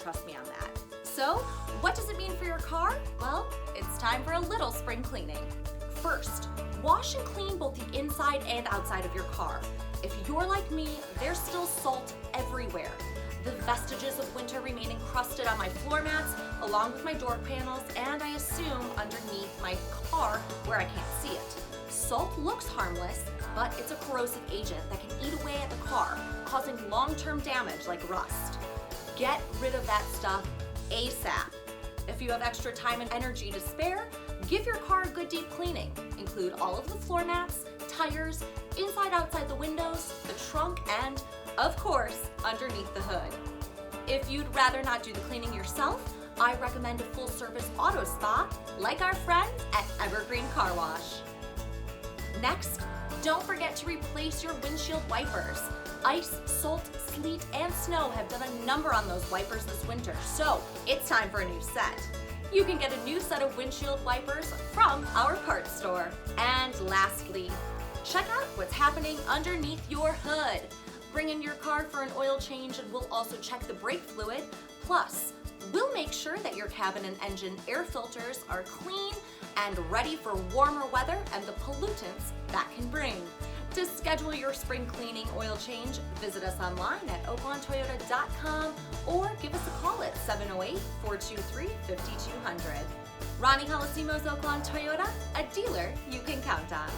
trust me on that. So, what does it mean for your car? Well, it's time for a little spring cleaning. First, wash and clean both the inside and outside of your car. If you're like me, there's still salt everywhere. The vestiges of winter remain encrusted on my floor mats, along with my door panels, and I assume underneath my car where I can't see it. Salt looks harmless, but it's a corrosive agent that can eat away at the car, causing long-term damage like rust. Get rid of that stuff ASAP. If you have extra time and energy to spare, give your car a good deep cleaning. Include all of the floor mats, tires, inside outside the windows, the trunk, and, of course, underneath the hood. If you'd rather not do the cleaning yourself, I recommend a full-service auto spa like our friends at Evergreen Car Wash. Next, don't forget to replace your windshield wipers. Ice, salt, sleet, and snow have done a number on those wipers this winter, so it's time for a new set. You can get a new set of windshield wipers from our parts store. And lastly, check out what's happening underneath your hood. Bring in your car for an oil change and we'll also check the brake fluid. Plus, we'll make sure that your cabin and engine air filters are clean and ready for warmer weather and the pollutants that can bring. To schedule your spring cleaning oil change, visit us online at oaklawntoyota.com or give us a call at 708-423-5200. Ronnie Halasimos, Oaklawn Toyota, a dealer you can count on.